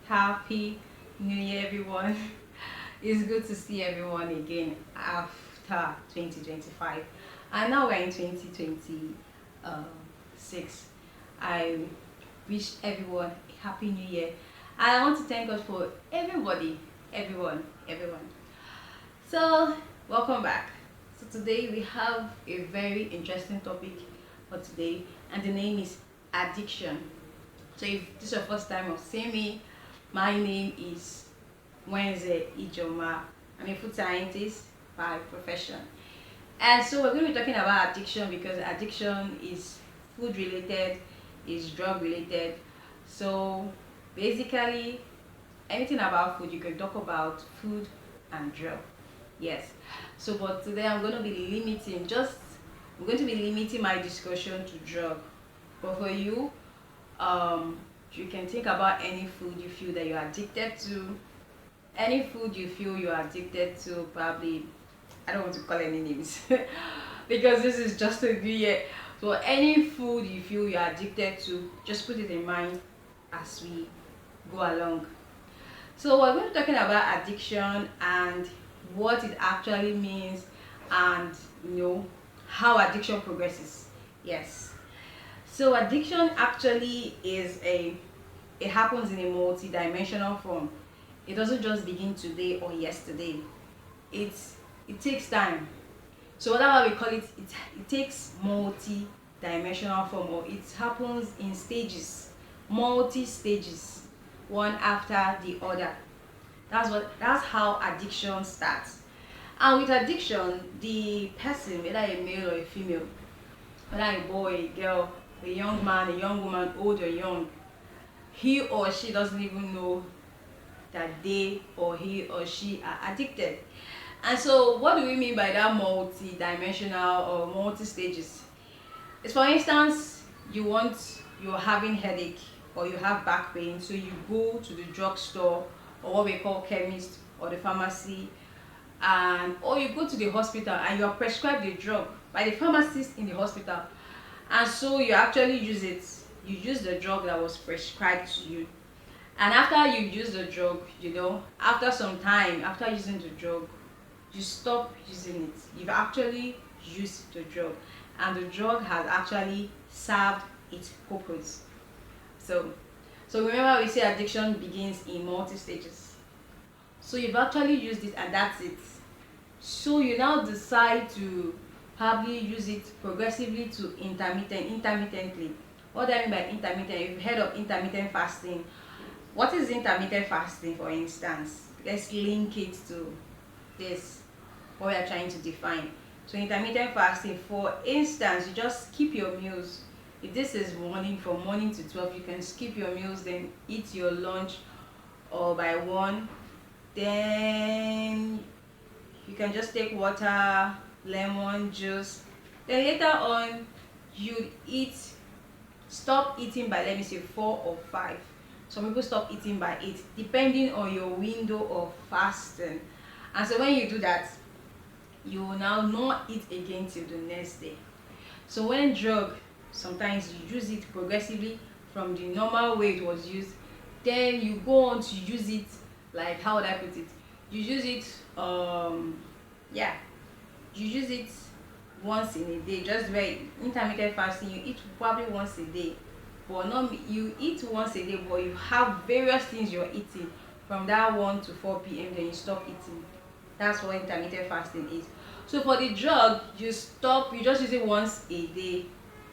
Happy New Year, everyone. It's good to see everyone again after 2025. And now we're in 2026. I wish everyone a happy new year. And I want to thank God for everybody, everyone. So, welcome back. So, today we have a very interesting topic for today, and the name is addiction. So, if this is your first time of seeing me, my name is Wenze Ijoma. I'm a food scientist by profession. And so we're going to be talking about addiction because addiction is food related, is drug related. So basically, anything about food, you can talk about food and drug. Yes. So but today I'm going to be limiting my discussion to drug. But for you, um, you can think about any food you feel that you're addicted to, any food you feel you're addicted to. Probably, I don't want to call any names because this is just a new year. So any food you feel you're addicted to, just put it in mind as we go along. So we're going to be talking about addiction and what it actually means, and you know how addiction progresses. Yes. So addiction actually is a it happens in a multi-dimensional form. It doesn't just begin today or yesterday. It takes time. So whatever we call it, it takes multi-dimensional form, or it happens in stages, multi stages, one after the other. That's how addiction starts. And with addiction, the person, whether a male or a female, whether a boy, a girl, a young man, a young woman, old or young, he or she doesn't even know that they or he or she are addicted. And so, what do we mean by that multi-dimensional or multi-stages? It's, for instance, you're having headache or you have back pain, so you go to the drugstore or what we call chemist or the pharmacy, and or you go to the hospital and you are prescribed a drug by the pharmacist in the hospital, and so you actually use it. You use the drug that was prescribed to you, and after you use the drug, after some time after using the drug, you stop using it. You've actually used the drug, and the drug has actually served its purpose. So so remember, we say addiction begins in multi stages. So you've actually used it and that's it. So you now decide to probably use it progressively to intermittently. What do I mean by intermittent? If you've heard of intermittent fasting, what is intermittent fasting, for instance? Let's link it to this, what we are trying to define. So intermittent fasting, for instance, you just skip your meals. If this is morning, from morning to 12, you can skip your meals, then eat your lunch or by 1. Then you can just take water, lemon juice. Then later on, you eat stop eating by, let me say, 4 or 5. Some people stop eating by 8, depending on your window of fasting. And so when you do that, you will now not eat again till the next day. So when drug, sometimes you use it progressively from the normal way it was used, then you go on to use it, like, how would I put it? You use it, yeah, you use it once in a day. Just very intermittent fasting, you eat probably once a day, but not you eat once a day, but you have various things you're eating from that 1 to 4 p.m. Then you stop eating. That's what intermittent fasting is. So for the drug, you just use it once a day,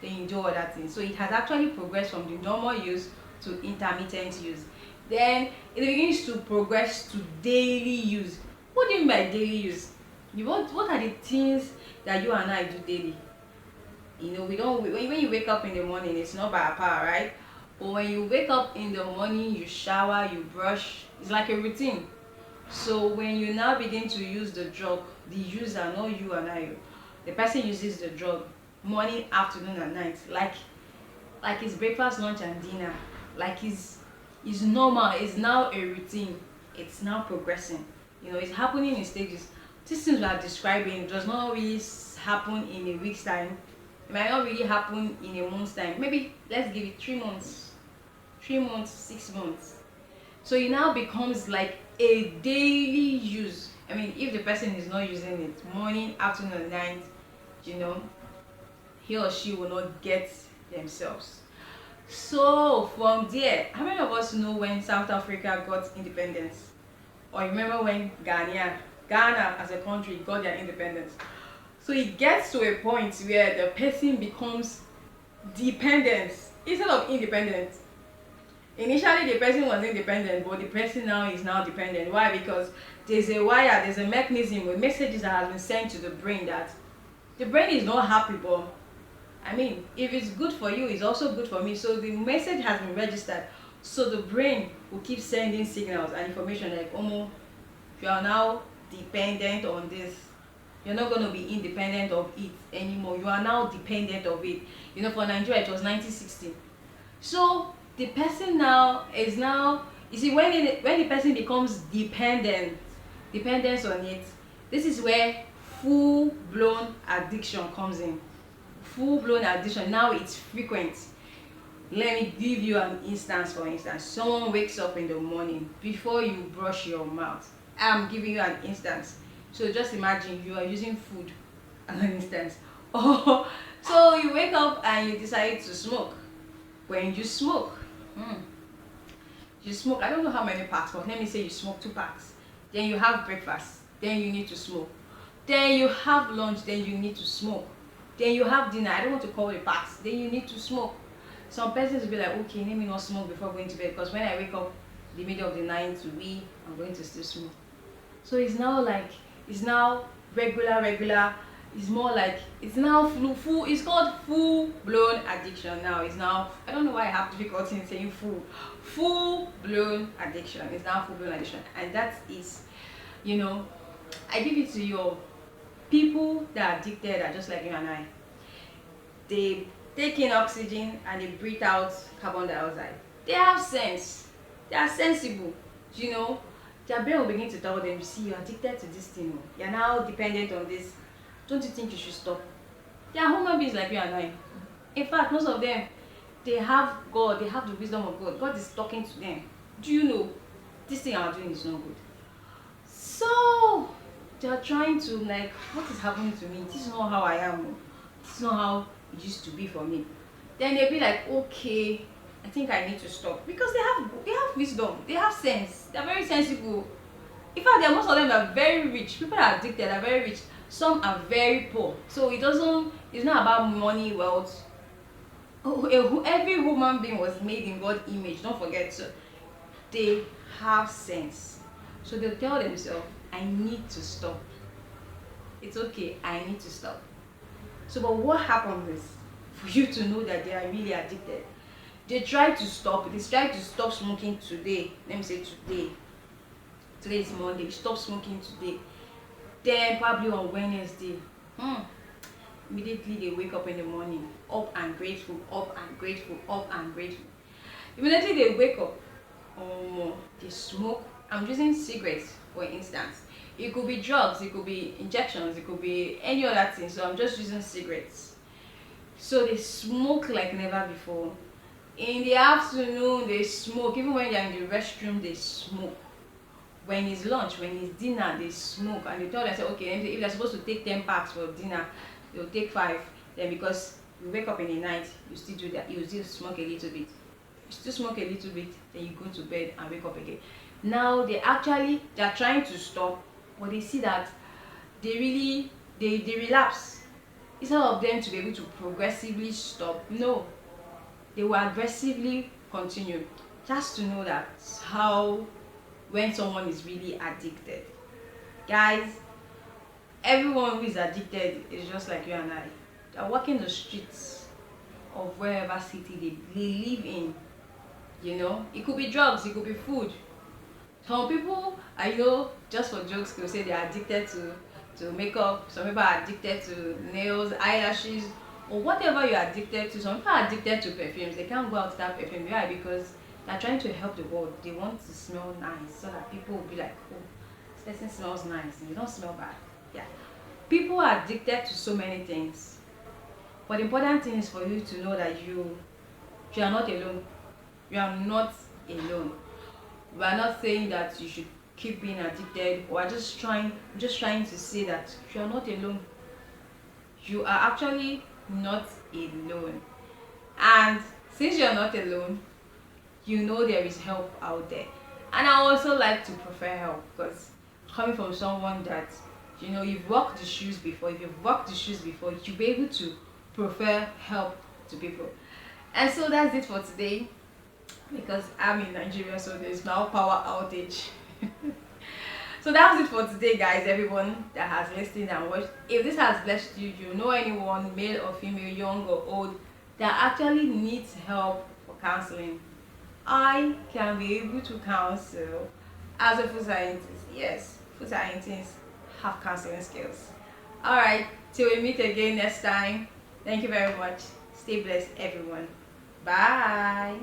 then you do other things. So it has actually progressed from the normal use to intermittent use. Then it begins to progress to daily use. What do you mean by daily use? What are the things that you and I do daily? We don't when you wake up in the morning, it's not by our power, right? But when you wake up in the morning, you shower, you brush, it's like a routine. So when you now begin to use the drug, the user, not you and I, the person uses the drug morning, afternoon, and night, like it's breakfast, lunch, and dinner. Like it's normal. It's now a routine. It's now progressing. It's happening in stages. These things we are describing does not really happen in a week's time. It might not really happen in a month's time. Maybe let's give it 3 months, 3 months, 6 months. So it now becomes like a daily use. I mean, if the person is not using it morning, afternoon, and night, you know, he or she will not get themselves. So from there, how many of us know when South Africa got independence? Or remember when Ghana as a country got their independence? So it gets to a point where the person becomes dependent instead of independent. Initially the person was independent, but the person now is now dependent. Why? Because there's a wire, there's a mechanism with messages that has been sent to the brain that the brain is not happy, but I mean, if it's good for you, it's also good for me. So the message has been registered. So the brain will keep sending signals and information like, Omo, you are now dependent on this. You're not going to be independent of it anymore. You are now dependent of it. You know, for Nigeria, it was 1960. So the person now is now, you see, when the person becomes dependence on it, this is where full-blown addiction comes in. Full-blown addiction, now it's frequent. Let me give you an instance. For instance, someone wakes up in the morning before you brush your mouth. I'm giving you an instance. So just imagine you are using food as an instance. Oh, so you wake up and you decide to smoke. When you smoke, you smoke, I don't know how many packs, but let me say you smoke 2 packs. Then you have breakfast, then you need to smoke. Then you have lunch, then you need to smoke. Then you have dinner, I don't want to call it packs, then you need to smoke. Some persons will be like, okay, let me not smoke before going to bed, because when I wake up in the middle of the night to wee, I'm going to still smoke. So it's now like, it's now regular. It's more like, it's now full, it's called full-blown addiction now. It's now, I don't know why I have difficulty in saying full-blown addiction. It's now full-blown addiction. And that is, you know, I give it to you, people that are addicted are just like you and I. They take in oxygen and they breathe out carbon dioxide. They have sense. They are sensible, you know. Their brain will begin to tell them, you see, you're addicted to this thing. You're now dependent on this. Don't you think you should stop? They are human beings like you and I. In fact, most of them, they have God, they have the wisdom of God. God is talking to them. Do you know, this thing I'm doing is not good. So, they are trying to like, what is happening to me? This is not how I am. This is not how it used to be for me. Then they'll be like, okay, I think I need to stop. Because they have wisdom, they have sense, they're very sensible. In fact, most of them are very rich. People that are addicted are very rich. Some are very poor. So it's not about money, wealth. Every human being was made in God's image, don't forget. So they have sense. So they'll tell themselves, I need to stop. It's okay, I need to stop. So but what happens is, for you to know that they are really addicted, they try to stop smoking today. Let me say today is Monday, stop smoking today. Then probably on Wednesday, immediately they wake up in the morning, up and grateful. Immediately they wake up, they smoke. I'm using cigarettes for instance. It could be drugs, it could be injections, it could be any other thing. So I'm just using cigarettes. So they smoke like never before. In the afternoon they smoke. Even when they're in the restroom they smoke. When it's lunch, when it's dinner, they smoke. And they tell themselves, okay, if they're supposed to take 10 packs for dinner, they'll take 5. Then because you wake up in the night, you still do that, you still smoke a little bit. You still smoke a little bit, then you go to bed and wake up again. Now they're trying to stop, but they see that they relapse. Instead of them to be able to progressively stop, no, they will aggressively continue. Just to know that how, when someone is really addicted. Guys, everyone who is addicted is just like you and I. They're walking the streets of wherever city they live in. You know, it could be drugs, it could be food. Some people, I know, just for jokes, they'll say they're addicted to makeup. Some people are addicted to nails, eyelashes, or whatever you're addicted to. Some people are addicted to perfumes. They can't go out without perfume. Why? Because they're trying to help the world. They want to smell nice so that people will be like, oh, this person smells nice. You don't smell bad. Yeah. People are addicted to so many things. But the important thing is for you to know that you are not alone. You are not alone. We are not saying that you should keep being addicted. We're just trying to say that you are not alone. You are actually not alone. And since you're not alone, you know there is help out there. And I also like to prefer help, because coming from someone that, you've walked the shoes before, if you've walked the shoes before, you'll be able to prefer help to people. And so that's it for today, because I'm in Nigeria, so there's now power outage. So that was it for today, guys. Everyone that has listened and watched, if this has blessed you, you know anyone, male or female, young or old, that actually needs help for counseling, I can be able to counsel as a food scientist. Yes, food scientists have counseling skills. Alright, till we meet again next time. Thank you very much. Stay blessed, everyone. Bye.